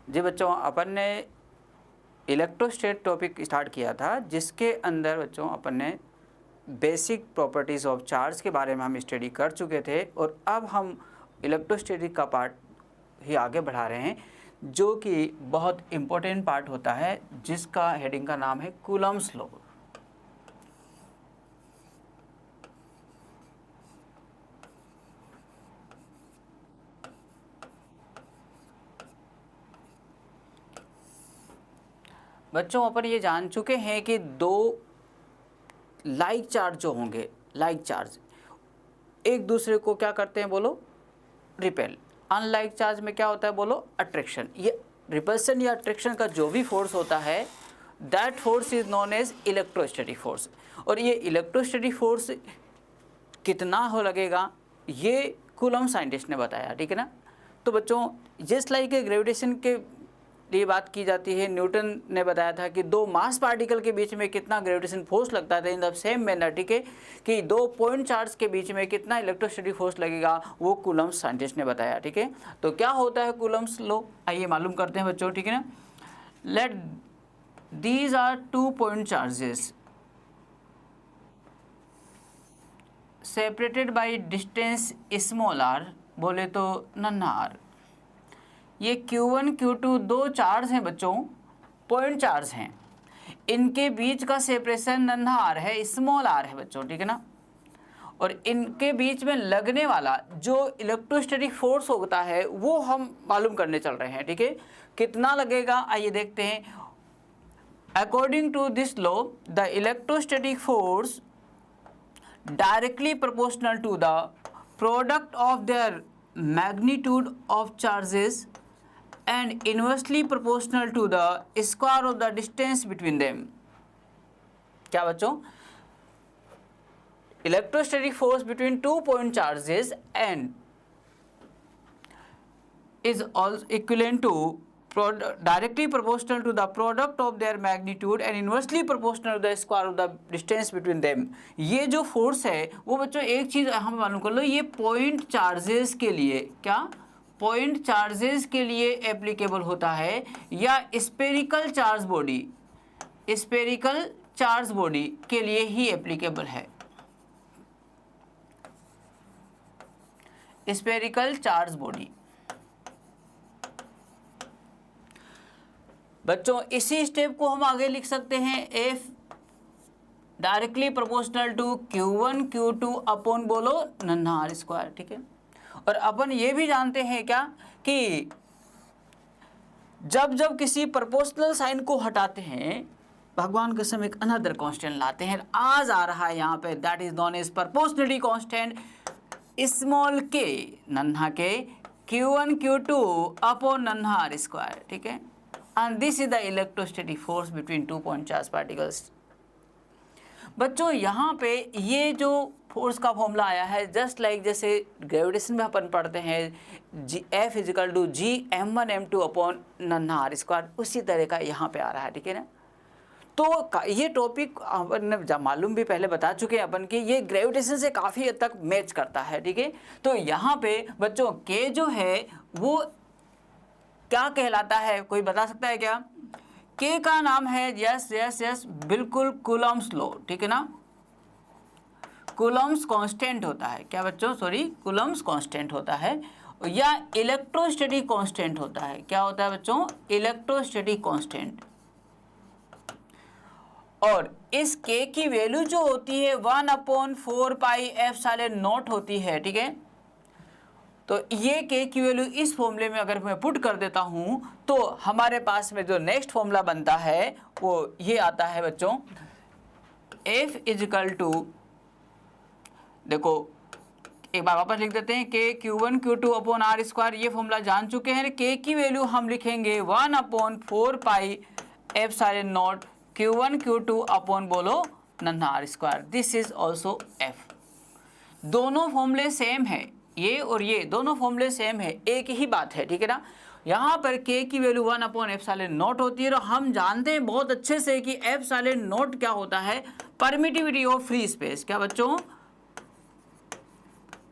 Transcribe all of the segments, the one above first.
जी बच्चों, अपन ने इलेक्ट्रोस्टैट topic start किया था, जिसके अंदर बच्चों अपन ने बेसिक प्रॉपर्टीज़ ऑफ चार्ज के बारे में हम स्टडी कर चुके थे, और अब हम इलेक्ट्रोस्टैटिक का पार्ट ही आगे बढ़ा रहे हैं, जो कि बहुत इम्पोर्टेंट पार्ट होता है, जिसका हेडिंग का नाम है कूलम्स लॉ। बच्चों, अपन ये जान चुके हैं कि दो लाइक चार्ज जो होंगे, लाइक चार्ज एक दूसरे को क्या करते हैं बोलो, रिपेल। अनलाइक चार्ज में क्या होता है बोलो, अट्रैक्शन। ये रिपल्सन या अट्रैक्शन का जो भी फोर्स होता है, that force is known as electrostatic force. और ये इलेक्ट्रोस्टैटिक फोर्स कितना हो लगेगा, ये कूलम्ब साइंटिस्ट ने बताया, ठीक है ना। तो बच्चों, जस्ट लाइक ग्रेविटेशन के लिए बात की जाती है, न्यूटन ने बताया था कि दो मास पार्टिकल के बीच में कितना ग्रेविटेशन फोर्स लगता है, इन द सेम मैनर, ठीक है, कि दो पॉइंट चार्ज के बीच में कितना इलेक्ट्रोस्टैटिक फोर्स लगेगा, वो कूलम्ब साइंटिस्ट ने बताया, ठीक है। तो क्या होता है कूलम्ब्स लॉ, आइए मालूम करते हैं बच्चों, ठीक है ना। Let these are 2 point charges separated by distance small r, बोले तो नन्हा आर। ये Q1 Q2 दो चार्ज हैं बच्चों, पॉइंट चार्ज हैं, इनके बीच का सेपरेशन नन्हा आर है, स्मॉल आर है बच्चों, ठीक है ना। और इनके बीच में लगने वाला जो इलेक्ट्रोस्टैटिक फोर्स होता है, वो हम मालूम करने चल रहे हैं, ठीक है। कितना लगेगा, आइए देखते हैं। According to this law, the electrostatic force directly proportional to the product of their magnitude of charges and inversely proportional to the square of the distance between them। क्या बच्चों, electrostatic force between 2 point charges and is also equivalent to directly proportional to the product of their magnitude and inversely proportional to the square of the distance between them। ये जो force है वो बच्चों, एक चीज हम मालूम कर लो, ये पॉइंट चार्जेस के लिए, क्या पॉइंट चार्जेस के लिए एप्लीकेबल होता है, या spherical charge body, spherical charge body के लिए ही एप्लीकेबल है, स्पेरिकल चार्ज बॉडी। बच्चों, इसी स्टेप को हम आगे लिख सकते हैं, F directly proportional to Q1 Q2 upon बोलो नन्हा आर स्क्वायर, ठीक है। और अपन ये भी जानते हैं क्या, कि जब जब किसी प्रोपोर्शनल साइन को हटाते हैं, भगवान कसम एक अनदर कांस्टेंट लाते हैं, आज आ रहा है यहाँ पे, that is known as proportionality constant, small k नन्हा के Q1 Q2 अपॉन नन्हा आर स्क्वायर, ठीक है। And this is the electrostatic force between 2 point charge particles। बच्चों, यहाँ पे ये जो फोर्स का फॉर्मूला आया है, जस्ट लाइक जैसे ग्रेविटेशन में अपन पढ़ते हैं F equal to G m1 m2 upon नन्हा आर स्क्वायर, उसी तरह का यहाँ पे आ रहा है, ठीक है ना। तो ये टॉपिक अपन ने मालूम भी पहले बता चुके हैं अपन कि ये ग्रेविटेशन से काफ़ी हद तक मैच करता है, ठीक है। तो यहाँ पे बच्चों K जो है वो क्या कहलाता है, कोई बता सकता है क्या? के का नाम है, यस यस यस बिल्कुल, कूलम्ब्स लॉ, ठीक है ना। कूलम्ब्स कांस्टेंट होता है, क्या बच्चों, सॉरी, कूलम्ब्स कांस्टेंट होता है, या इलेक्ट्रोस्टैटिक कांस्टेंट होता है। क्या होता है बच्चों, इलेक्ट्रोस्टैटिक कांस्टेंट। और इस के की वैल्यू जो होती है 1/4πε0 होती है, ठीक है। तो ये के की वैल्यू इस फॉर्मूले में अगर मैं पुट कर देता हूं, तो हमारे पास में जो नेक्स्ट फॉर्मूला बनता है वो ये आता है बच्चों, F इजिकल टू, देखो एक बार वापस लिख देते हैं, k Q1 Q2 upon r square, ये फॉर्मूला जान चुके हैं। के की वैल्यू हम लिखेंगे 1/4πε0 Q1 Q2 अपॉन बोलो नन्हा r square, this is also F। दोनों फॉर्मूले सेम है, ये और ये दोनों फॉर्मूले सेम है, एक ही बात है, ठीक है ना। यहाँ पर के की वैल्यू 1/ε0 होती है, और हम जानते हैं बहुत अच्छे से कि ε0 क्या होता है, परमिटिविटी ऑफ फ्री स्पेस। क्या बच्चों,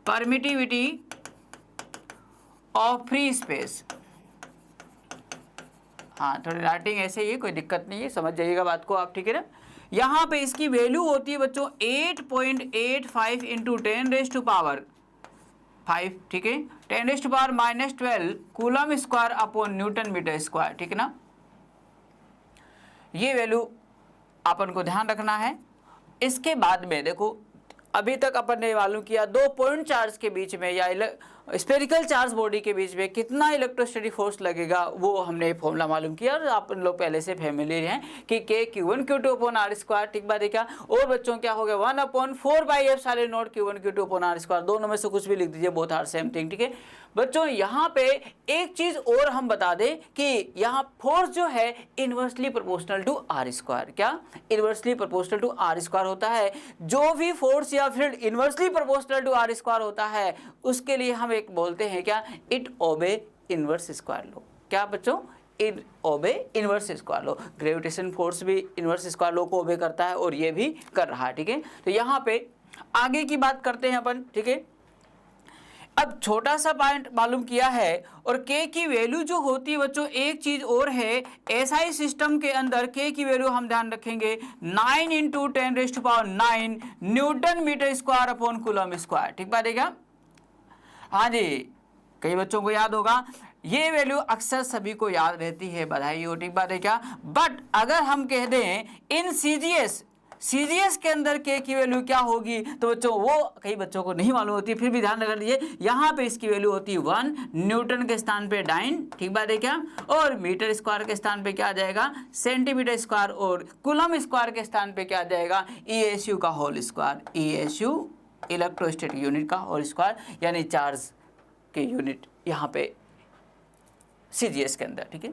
परमिटिविटी ऑफ फ्री स्पेस। हाँ, थोड़ी राइटिंग ऐसे ही है, कोई दिक्कत नहीं है, समझ जाइएगा बात को आप, ठीक है ना। यहाँ पे इसकी वैल्यू होती है बच्चों 8.85 इंटू 10⁻⁵, ठीक है, 10⁻⁻12 coulomb square upon newton metre square, ठीक है ना। ये वैल्यू अपन को ध्यान रखना है। इसके बाद में देखो, अभी तक अपन ने मालूम किया दो पॉइंट चार्ज के बीच में या स्फेरिकल चार्ज बॉडी के बीच में कितना इलेक्ट्रोस्टैटिक फोर्स लगेगा, वो हमने फॉर्मूला मालूम किया और आप लोग पहले से फैमिलियर हैं कि K/Q1/Q2/R², ठीक बात है क्या। और बच्चों क्या हो गया 1/4πε0 Q1/Q2/R², दोनों में से कुछ भी लिख दीजिए, बोथ आर सेम थिंग, ठीक है। बच्चों यहाँ पे एक चीज और हम बता दें कि यहाँ फोर्स जो है इनवर्सली प्रोपोर्शनल टू R², क्या इनवर्सली प्रोपोर्शनल टू R² होता है। जो भी फोर्स या field inversely proportional to R² होता है उसके लिए हम एक बोलते हैं क्या, it obey inverse square law. क्या बच्चों, it obey inverse square law. Gravitation force भी इनवर्स स्क्वायर लॉ को ओबे करता है और ये भी कर रहा है, ठीक है। तो यहाँ पे आगे की बात करते हैं अपन, ठीक है। अब छोटा सा पॉइंट मालूम किया है और K की वैल्यू जो होती है बच्चों, एक चीज और है, SI सिस्टम के अंदर K की वैल्यू हम ध्यान रखेंगे 9 into 10⁹ newton metre square upon coulomb square, ठीक बात है क्या। हाँ जी, कई बच्चों को याद होगा, ये वैल्यू अक्सर सभी को याद रहती है, बधाई हो, ठीक बात है क्या। बट अगर हम कह दें इन CGS के अंदर K की वैल्यू क्या होगी, तो बच्चों वो कई बच्चों को नहीं मालूम होती, फिर भी ध्यान रख लीजिए। यहाँ पे इसकी वैल्यू होती है 1, न्यूटन के स्थान पे 9, ठीक बात है क्या, और मीटर स्क्वायर के स्थान पे क्या आ जाएगा सेंटीमीटर स्क्वायर, और कूलम स्क्वायर के स्थान पे क्या आ जाएगा ESU का whole square, ESU electrostatic unit का होल स्क्वायर, यानी चार्ज के यूनिट यहाँ पे CGS के अंदर, ठीक है।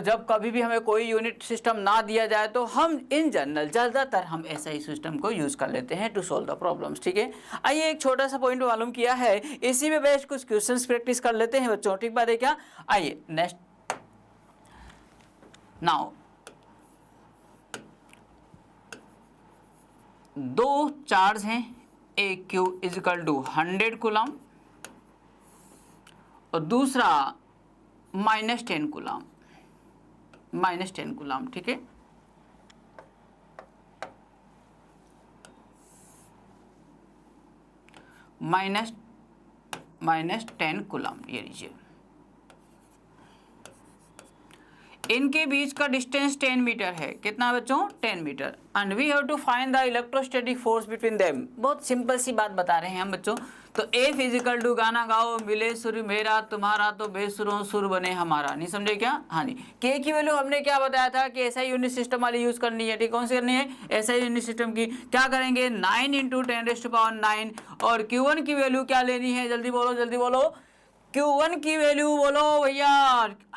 जब कभी भी हमें कोई यूनिट सिस्टम ना दिया जाए तो हम इन जनरल ज़्यादातर हम SI सिस्टम को यूज़ कर लेते हैं टू सॉल्व द प्रॉब्लम्स, ठीक है। आइए एक छोटा सा पॉइंट मालूम किया है, इसी में बेस्ट कुछ क्वेश्चंस प्रैक्टिस कर लेते हैं बच्चों, ठीक बात है क्या। आइए नेक्स्ट, नाउ दो चार्ज हैं, एक Q इजिकल टू 100 कूलम और दूसरा -10 कूलम, -10 कूलम, ठीक है। -10 कूलम, ये लीजिए। इनके बीच का डिस्टेंस 10 मीटर है, कितना बच्चों 10 मीटर। And we have to find the electrostatic force between them. बहुत सिंपल सी बात बता रहे हैं हम बच्चों। तो F इजिकल टू गाना गाओ मिले सुर मेरा तुम्हारा तो बेसुरों सुर बने हमारा, नहीं समझे क्या। हाँ जी, K की वैल्यू हमने क्या बताया था कि SI यूनिट सिस्टम वाली यूज करनी है, ठीक। कौन सी करनी है SI यूनिट सिस्टम की। क्या करेंगे 9 इंटू 10⁹9 और Q1 की वैल्यू क्या लेनी है, जल्दी बोलो जल्दी बोलो। Q1 की वैल्यू बोलो भैया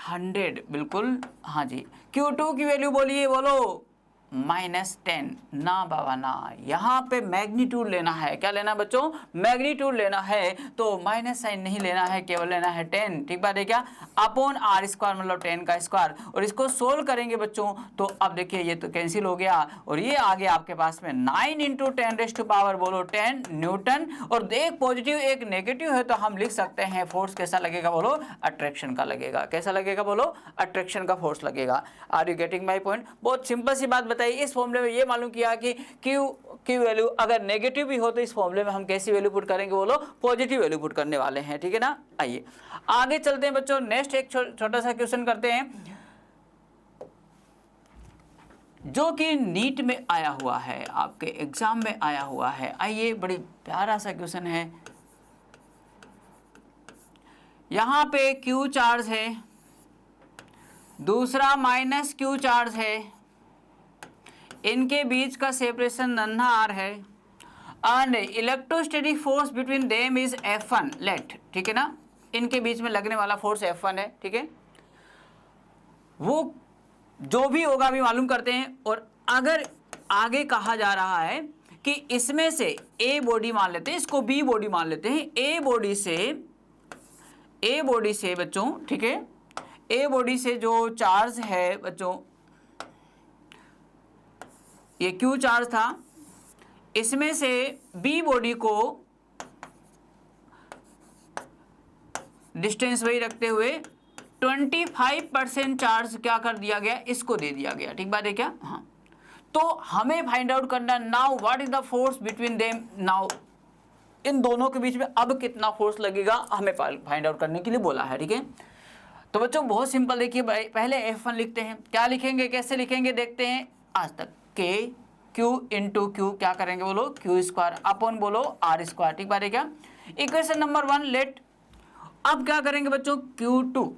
100, बिल्कुल हाँ जी। Q2 की वैल्यू बोलिए, बोलो -10। ना बाबा ना, यहाँ पे मैग्नीट्यूड लेना है। क्या लेना बच्चों, मैग्नीट्यूड लेना है, तो माइनस साइन नहीं लेना है, केवल लेना है 10, ठीक बात है क्या, अपॉन R² मतलब 10 का स्क्वायर। और इसको सोल्व करेंगे बच्चों तो अब देखिए ये तो कैंसिल हो गया और ये आ गया आपके पास में 9 इंटू 10⁻, बोलो 10 न्यूटन। और एक पॉजिटिव एक नेगेटिव है तो हम लिख सकते हैं फोर्स कैसा लगेगा, बोलो अट्रैक्शन का लगेगा। कैसा लगेगा, बोलो अट्रैक्शन का फोर्स लगेगा। Are you getting my point. बहुत सिंपल सी बात बताइए। इस फॉर्मूले में ये मालूम किया कि Q की वैल्यू अगर नेगेटिव भी हो तो इस फॉर्मूले में हम कैसी वैल्यू पुट करेंगे, बोलो पॉजिटिव वैल्यू पुट करने वाले हैं, ठीक है ना। आइए आगे चलते हैं बच्चों, नेक्स्ट एक छोटा सा क्वेश्चन करते हैं जो कि नीट में आया हुआ है, आपके एग्जाम में आया हुआ है। आइए, बड़ी प्यारा सा क्वेश्चन है। यहां पे Q चार्ज है, दूसरा -Q चार्ज है, इनके बीच का सेपरेशन नन्हा r है and electrostatic force between them is F1 let, ठीक है ना। इनके बीच में लगने वाला फोर्स F1 है, ठीक है। वो जो भी होगा अभी मालूम करते हैं। और अगर आगे कहा जा रहा है कि इसमें से A बॉडी मान लेते हैं, इसको B बॉडी मान लेते हैं। A बॉडी से बच्चों, ठीक है, A बॉडी से जो चार्ज है बच्चों, ये Q चार्ज था, इसमें से B बॉडी को डिस्टेंस वही रखते हुए 25% चार्ज क्या कर दिया गया, इसको दे दिया गया। ठीक बात है क्या? हाँ, तो हमें फाइंड आउट करना now what is the force between them. Now in दोनों के बीच में अब कितना फोर्स लगेगा हमें फाइंड आउट करने के लिए बोला है। ठीक है, तो बच्चों बहुत सिंपल, देखिए पहले F1 लिखते हैं। क्या लिखेंगे, कैसे लिखेंगे देखते हैं आज तक। K Q इंटू क्यू क्या करेंगे बोलो, क्यू स्क्वायर अपॉन बोलो आर स्क्वायर। ठीक बात है क्या? Equation number 1 let. अब क्या करेंगे बच्चों, Q2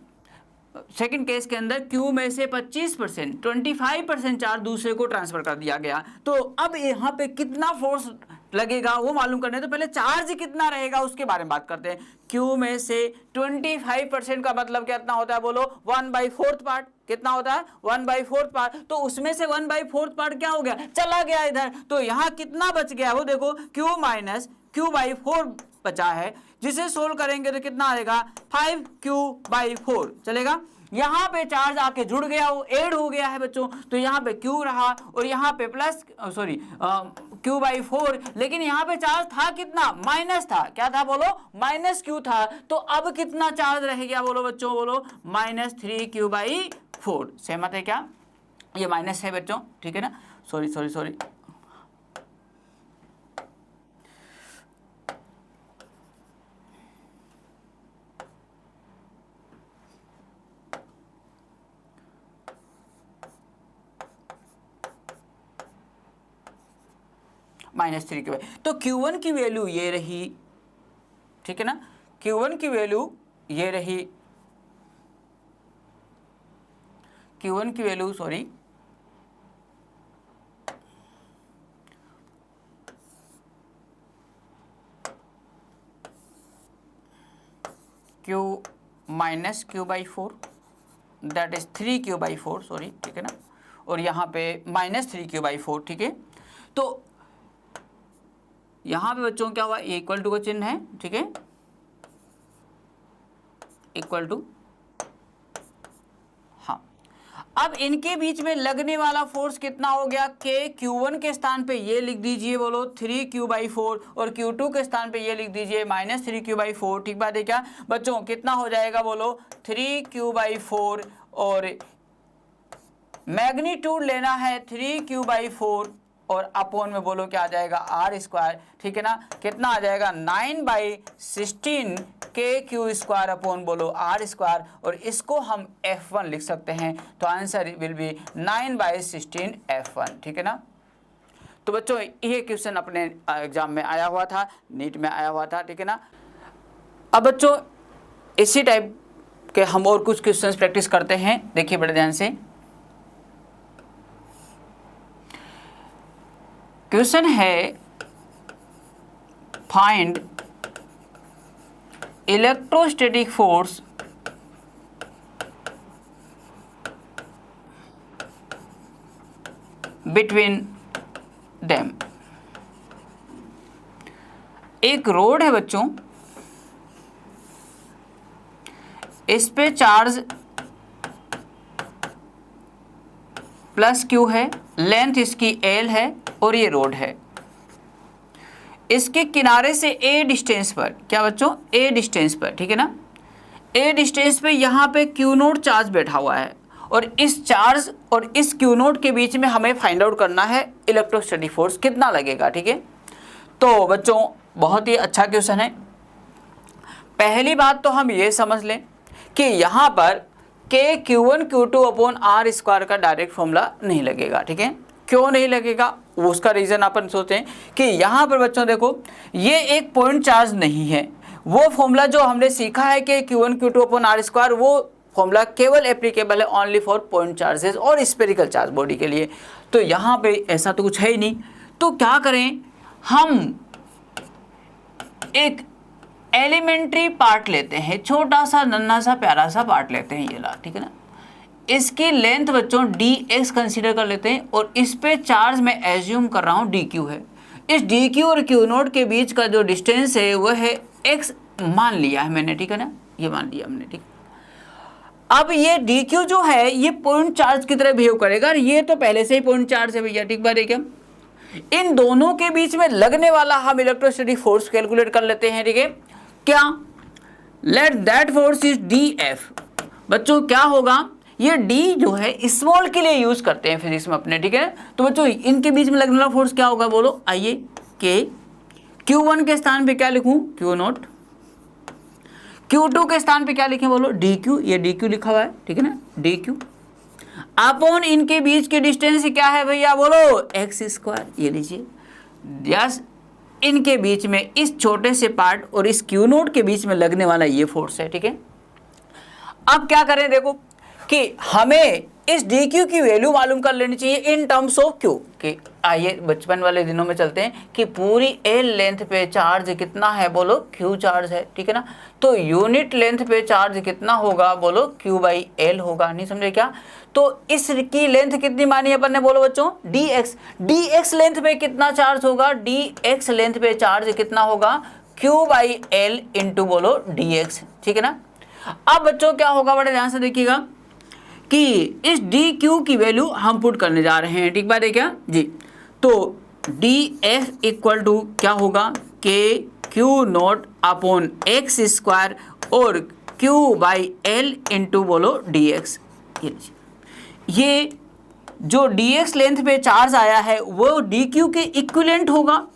सेकंड केस के अंदर Q में से 25% 25% चार्ज दूसरे को ट्रांसफर कर दिया गया। तो अब यहाँ पे कितना फोर्स लगेगा वो मालूम करने, तो पहले चार्ज कितना रहेगा उसके बारे में बात करते हैं। Q में से 25% का मतलब कितना होता है बोलो, 1/4 पार्ट। कितना होता है, 1/4 पार्ट। तो उसमें से 1/4 पार्ट क्या हो गया, चला गया इधर। तो यहाँ कितना बच गया वो देखो, Q माइनस Q/4 बचा है, जिसे सोल्व करेंगे तो कितना आएगा 5Q/4 चलेगा। यहाँ पे चार्ज आके जुड़ गया, वो ऐड हो गया है बच्चों, तो यहाँ पे Q रहा और यहाँ पे प्लस Q/4, लेकिन यहाँ पे चार्ज था कितना, माइनस था। क्या था बोलो, -Q था। तो अब कितना चार्ज रह गया बोलो बच्चों, बोलो -3Q/4। सहमत है क्या? ये माइनस है बच्चों, ठीक है ना, सॉरी -3Q। तो Q1 की वैल्यू ये रही, ठीक है ना, Q1 की वैल्यू ये रही, Q1 की value sorry Q minus Q/4 that is 3Q/4 sorry, ठीक है ना, और यहाँ पे -3Q/4। ठीक है, तो यहाँ पे बच्चों क्या हुआ, इक्वल टू का चिन्ह है, ठीक है, इक्वल टू। हाँ, अब इनके बीच में लगने वाला फोर्स कितना हो गया, K Q1 के स्थान पे ये लिख दीजिए बोलो 3Q/4 और Q2 के स्थान पे ये लिख दीजिए -3Q/4। ठीक बात है क्या बच्चों, कितना हो जाएगा बोलो 3Q/4 और मैग्नीट्यूड लेना है 3Q/4 और अपोन में बोलो क्या आ जाएगा आर स्क्वायर। ठीक है ना, कितना आ जाएगा 9/16 KQ² अपोन बोलो आर स्क्वायर, और इसको हम F1 लिख सकते हैं। तो आंसर विल बी 9/16 F1। ठीक है ना, तो बच्चों ये क्वेश्चन अपने एग्जाम में आया हुआ था, नीट में आया हुआ था। ठीक है ना, अब बच्चों इसी टाइप के हम और कुछ क्वेश्चंस प्रैक्टिस करते हैं, देखिए बड़े ध्यान से। क्वेश्चन है find electrostatic force between them. एक रोड है बच्चों, इस पे चार्ज +Q है, लेंथ इसकी L है और ये रोड है। इसके किनारे से A डिस्टेंस पर, क्या बच्चों, A डिस्टेंस पर, ठीक है ना, A डिस्टेंस पे यहाँ पे Q0 चार्ज बैठा हुआ है, और इस चार्ज और इस Q0 के बीच में हमें फाइंड आउट करना है इलेक्ट्रोस्टैटिक फोर्स कितना लगेगा। ठीक है, तो बच्चों बहुत ही अच्छा क्वेश्चन है। पहली बात तो हम ये समझ लें कि यहाँ पर K Q1 Q2 upon r square का डायरेक्ट फॉर्मूला नहीं लगेगा। ठीक है, क्यों नहीं लगेगा, वो उसका रीज़न अपन सोचें कि यहाँ पर बच्चों देखो ये एक पॉइंट चार्ज नहीं है। वो फॉर्मूला जो हमने सीखा है कि Q1 Q2 upon r square, वो फॉर्मूला केवल एप्लीकेबल है ओनली फॉर पॉइंट चार्जेस और स्फेरिकल चार्ज बॉडी के लिए। तो यहाँ पे ऐसा तो कुछ है ही नहीं। तो क्या करें, हम एक एलिमेंट्री पार्ट लेते हैं, छोटा सा नन्हा सा प्यारा सा पार्ट लेते हैं, ये ला, ठीक है ना, इसकी लेंथ बच्चों dx कंसीडर कर लेते हैं, और इस पे चार्ज मैं एज्यूम कर रहा हूँ dq है। इस dq और q0 के बीच का जो डिस्टेंस है वह है x मान लिया है मैंने, ठीक है ना, ये मान लिया हमने। ठीक, अब ये dq जो है ये पॉइंट चार्ज की तरह बिहेव करेगा, और ये तो पहले से ही पॉइंट चार्ज है भैया। ठीक बात है क्या, इन दोनों के बीच में लगने वाला हम इलेक्ट्रोस्टैटिक फोर्स कैलकुलेट कर लेते हैं। ठीक है, क्या, let that force is dF बच्चों क्या होगा, ये डी जो है स्मॉल के लिए यूज करते हैं फिजिक्स में अपने, ठीक है। तो बच्चों इनके बीच में लगने वाला फोर्स क्या होगा बोलो, आइए के Q1 के स्थान पे क्या लिखूं, Q0, Q2 के स्थान पे क्या लिखें बोलो, DQ, ये DQ लिखा हुआ है, ठीक है ना, DQ अपॉन इनके बीच की डिस्टेंस क्या है भैया बोलो, x², ये लीजिए। यस, इनके बीच में इस छोटे से पार्ट और इस Q0 के बीच में लगने वाला ये फोर्स है, ठीक है। अब क्या करें, देखो कि हमें इस dq की वैल्यू मालूम कर लेनी चाहिए इन टर्म्स ऑफ q, कि आइए बचपन वाले दिनों में चलते हैं कि पूरी l लेंथ पे चार्ज कितना है बोलो, q चार्ज है, ठीक है ना। तो यूनिट लेंथ पे चार्ज कितना होगा बोलो, q/l होगा, नहीं समझे क्या। तो इसकी लेंथ कितनी मानी अपन ने बोलो बच्चों, dx लेंथ पे कितना चार्ज होगा, dx लेंथ पे चार्ज कितना होगा, q/l इंटू बोलो dx, ठीक है ना। अब बच्चों क्या होगा, बड़े ध्यान से देखिएगा कि इस dq की वैल्यू हम पुट करने जा रहे हैं, ठीक बात है क्या जी। तो df इक्वल टू क्या होगा, kq0 अपॉन x² और q/l इंटू बोलो dx। ये जो dx लेंथ पे चार्ज आया है वो dq के इक्विवेलेंट होगा।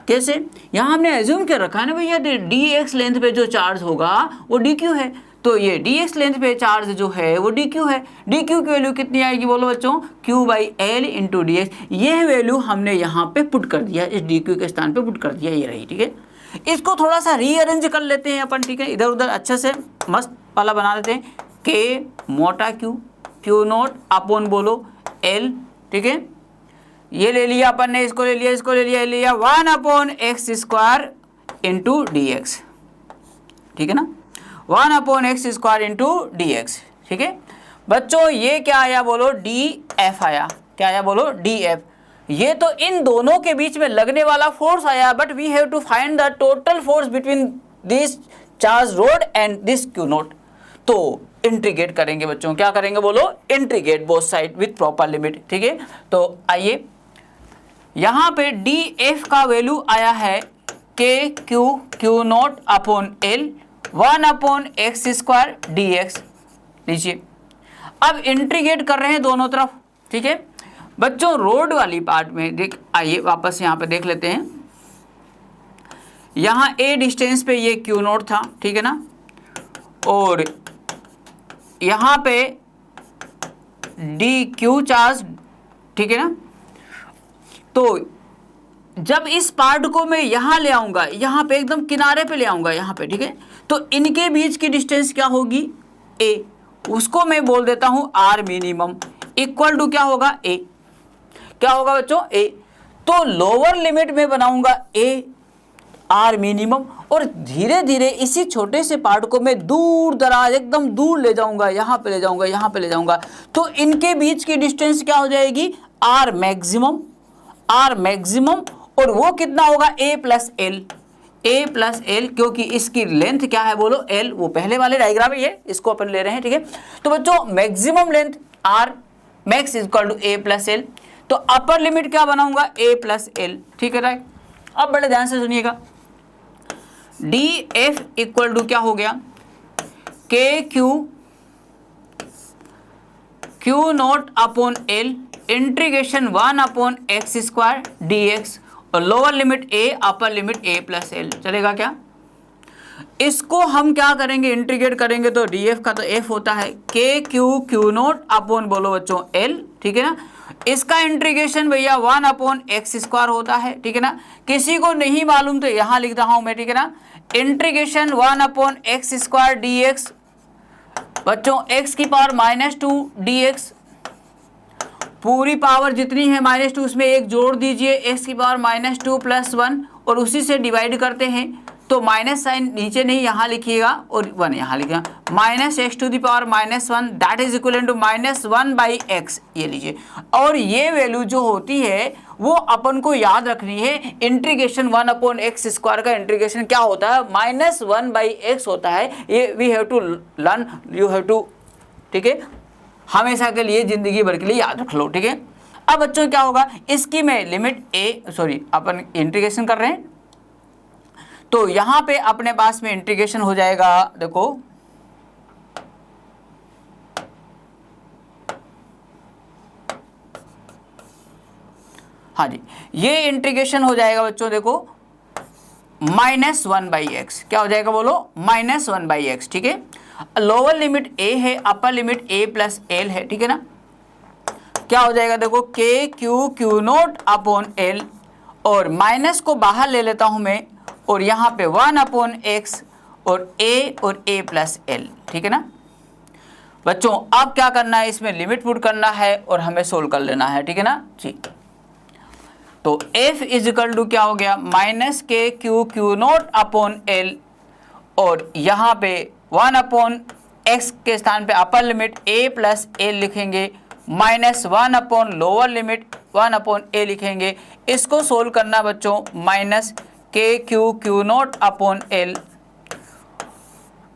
कैसे, यहाँ हमने एज्यूम कर रखा है ना भैया, dx लेंथ पे जो चार्ज होगा वो dq है, तो ये dx लेंथ पे चार्ज जो है वो dq है। dq की वैल्यू कितनी आएगी बोलो बच्चों, q/l इंटू dx। यह वैल्यू हमने यहाँ पे पुट कर दिया, इस dq के स्थान पे पुट कर दिया, ये रही, ठीक है। इसको थोड़ा सा रीअरेंज कर लेते हैं अपन, ठीक है, इधर उधर अच्छे से मस्त वाला बना लेते हैं। k मोटा q0 अपॉन बोलो l, ठीक है, ये ले लिया अपन ने, इसको ले लिया, इसको ले लिया, 1/x² इंटू dx, ठीक है ना, 1/x² इंटू dx, ठीक है। बच्चों ये क्या आया बोलो, df आया, क्या आया बोलो, df। ये तो इन दोनों के बीच में लगने वाला फोर्स आया, but we have to find the total force between this charge rod and this q0। तो इंटीग्रेट करेंगे बच्चों, क्या करेंगे बोलो, integrate both side with proper limit, ठीक है। तो आइए यहाँ पे df का वैल्यू आया है kq0 upon l 1/x² dx, लीजिए। अब इंटीग्रेट कर रहे हैं दोनों तरफ, ठीक है। बच्चों रोड वाली पार्ट में देख, आइए वापस यहाँ पे देख लेते हैं। यहाँ a डिस्टेंस पे ये q0 था, ठीक है ना, और यहाँ पे dq चार्ज, ठीक है ना। तो जब इस पार्ट को मैं यहाँ ले आऊँगा, यहाँ पे एकदम किनारे पे ले आऊँगा, यहाँ पे, ठीक है, तो इनके बीच की डिस्टेंस क्या होगी, a, उसको मैं बोल देता हूँ r मिनिमम इक्वल टू क्या होगा, a, क्या होगा बच्चों, a। तो लोअर लिमिट में बनाऊंगा a r मिनिमम, और धीरे धीरे इसी छोटे से पार्ट को मैं दूर दराज एकदम दूर ले जाऊंगा, यहाँ पे ले जाऊंगा, यहाँ पे ले जाऊंगा। तो इनके बीच की डिस्टेंस क्या हो जाएगी, r मैक्सिमम, और वो कितना होगा, a प्लस l, क्योंकि इसकी लेंथ क्या है बोलो, l, वो पहले वाले डायग्राम है ये, इसको अपन ले रहे हैं, ठीक है। तो बच्चों maximum length r max equal to a plus l, तो अपर लिमिट क्या बनाऊंगा, a प्लस l, ठीक है राइट। अब बड़े ध्यान से सुनिएगा, df इक्वल टू क्या हो गया, q0 upon l integration 1/x² dx, और lower limit a, upper limit a plus l, चलेगा क्या। इसको हम क्या करेंगे, इंटीग्रेट करेंगे, तो df का तो f होता है q0 अपॉन बोलो बच्चों l, ठीक है ना। इसका इंटीग्रेशन भैया 1/x² होता है, ठीक है ना। किसी को नहीं मालूम तो यहाँ लिख रहा हूं मैं, ठीक है ना, इंटीग्रेशन 1/x² dx, बच्चों x की पावर -2 dx, पूरी पावर जितनी है -2 उसमें एक जोड़ दीजिए, x की पावर -2 + 1, और उसी से डिवाइड करते हैं, तो माइनस साइन नीचे नहीं यहाँ लिखिएगा और 1 यहाँ लिखिएगा, -x⁻1 that is equal to -1/x, ये लीजिए। और ये वैल्यू जो होती है वो अपन को याद रखनी है, इंटीग्रेशन 1/x² का इंटीग्रेशन क्या होता है, -1/x होता है, ये we have to learn, you have to, ठीक है, हमेशा के लिए, जिंदगी भर के लिए याद रख लो, ठीक है। अब बच्चों क्या होगा, इसकी मैं लिमिट अपन इंटीग्रेशन कर रहे हैं, तो यहाँ पे अपने पास में इंटीग्रेशन हो जाएगा, देखो हाँ जी, ये इंटीग्रेशन हो जाएगा बच्चों देखो -1/x, क्या हो जाएगा बोलो -1/x, ठीक है। लोअर लिमिट a है, upper limit a plus L है, ठीक है ना। क्या हो जाएगा देखो k q naught upon L, और माइनस को बाहर ले लेता हूं मैं, और यहाँ पे 1/x और a प्लस एल, ठीक है ना बच्चों। अब क्या करना है, इसमें लिमिट पुट करना है और हमें सोल्व कर लेना है, ठीक है ना जी। तो f इज इक्वल टू क्या हो गया -k q naught upon L, और यहाँ पे 1/x के स्थान पे upper limit a plus L लिखेंगे, -1 अपॉन लोअर लिमिट 1/a लिखेंगे। इसको सोल्व करना बच्चों -k q naught upon L,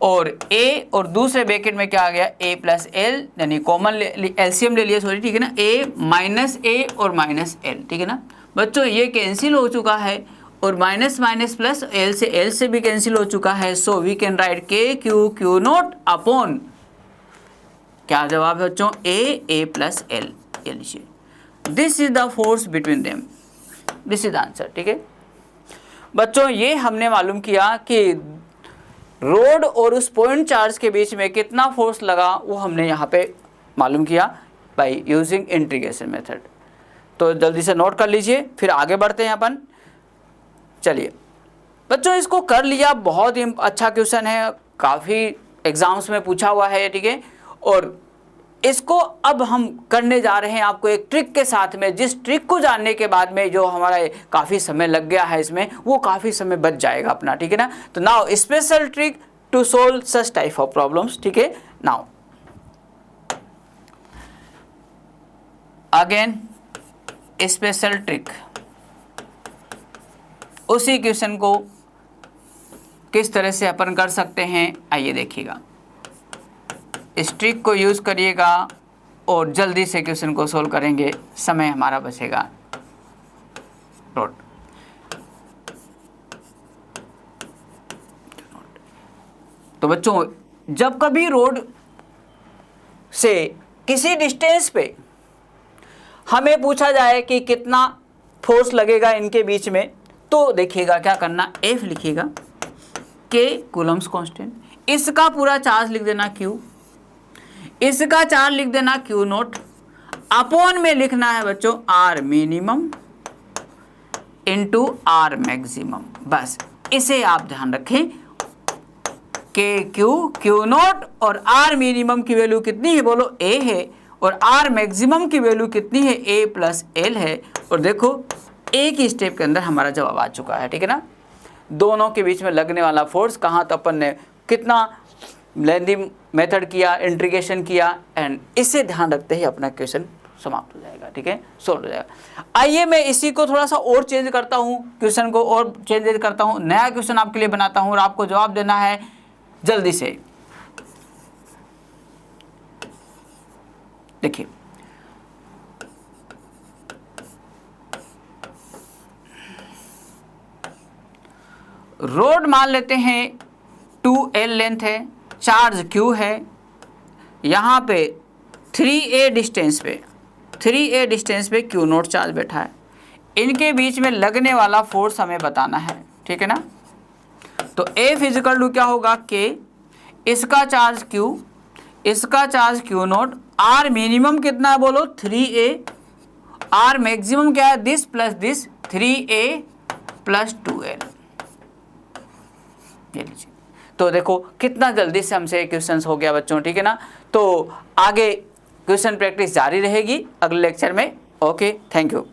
और a और दूसरे ब्रैकेट में क्या आ गया a प्लस एल, यानी कॉमन एलसीएम ले लिया, सॉरी, ठीक है ना, a और -l, ठीक है ना बच्चों। ये कैंसिल हो चुका है, और माइनस माइनस प्लस एल से भी कैंसिल हो चुका है। So we can write k q naught upon, क्या जवाब है बच्चों, a प्लस एल, ये लीजिए। This is the force between them, this is the answer, ठीक है बच्चों। ये हमने मालूम किया कि रोड और उस पॉइंट चार्ज के बीच में कितना फोर्स लगा, वो हमने यहाँ पे मालूम किया बाय यूजिंग इंटीग्रेशन मेथड। तो जल्दी से नोट कर लीजिए, फिर आगे बढ़ते हैं अपन। चलिए बच्चों, इसको कर लिया, बहुत ही अच्छा क्वेश्चन है, काफ़ी एग्जाम्स में पूछा हुआ है, ठीक है। और इसको अब हम करने जा रहे हैं आपको एक ट्रिक के साथ में, जिस ट्रिक को जानने के बाद में जो हमारा काफ़ी समय लग गया है इसमें, वो काफ़ी समय बच जाएगा अपना, ठीक है ना। तो now special trick to solve such type of problems, ठीक है। नाउ अगेन स्पेशल ट्रिक, उसी क्वेश्चन को किस तरह से अपन कर सकते हैं, आइए देखिएगा। इस ट्रिक को यूज़ करिएगा और जल्दी से क्वेश्चन को सोल्व करेंगे, समय हमारा बचेगा। रोड, तो बच्चों जब कभी रोड से किसी डिस्टेंस पे हमें पूछा जाए कि कितना फोर्स लगेगा इनके बीच में, तो देखिएगा क्या करना, F लिखिएगा, K कूलम्स कांस्टेंट, इसका पूरा चार्ज लिख देना Q, इसका चार्ज लिख देना Q नोट, अपॉन में लिखना है बच्चों R minimum into R maximum. बस इसे आप ध्यान रखें, Q नोट और R मिनिमम की वैल्यू कितनी है बोलो A है, और R मैक्सिमम की वैल्यू कितनी है A प्लस एल है। और देखो एक ही स्टेप के अंदर हमारा जवाब आ चुका है, ठीक है ना। दोनों के बीच में लगने वाला फोर्स कहाँ, तो अपन ने कितना लेंदी मेथड किया, इंटीग्रेशन किया, एंड इससे ध्यान रखते ही अपना क्वेश्चन समाप्त हो जाएगा, ठीक है, सोल्व हो जाएगा। आइए मैं इसी को थोड़ा सा और चेंज करता हूँ, क्वेश्चन को और चेंज करता हूँ, नया क्वेश्चन आपके लिए बनाता हूँ और आपको जवाब देना है जल्दी से। देखिए रोड मान लेते हैं 2L लेंथ है, चार्ज Q है, यहाँ पे 3A डिस्टेंस पे Q नोट चार्ज बैठा है, इनके बीच में लगने वाला फोर्स हमें बताना है, ठीक है ना। तो F फिजिकल टू क्या होगा, K, इसका चार्ज Q, इसका charge Q note, R minimum कितना है बोलो 3A, R मैक्सिमम क्या है this plus this 3A plus 2L। ये लीजिए, तो देखो कितना जल्दी से हमसे क्वेश्चंस हो गया बच्चों, ठीक है ना। तो आगे क्वेश्चन प्रैक्टिस जारी रहेगी अगले लेक्चर में। Okay, thank you.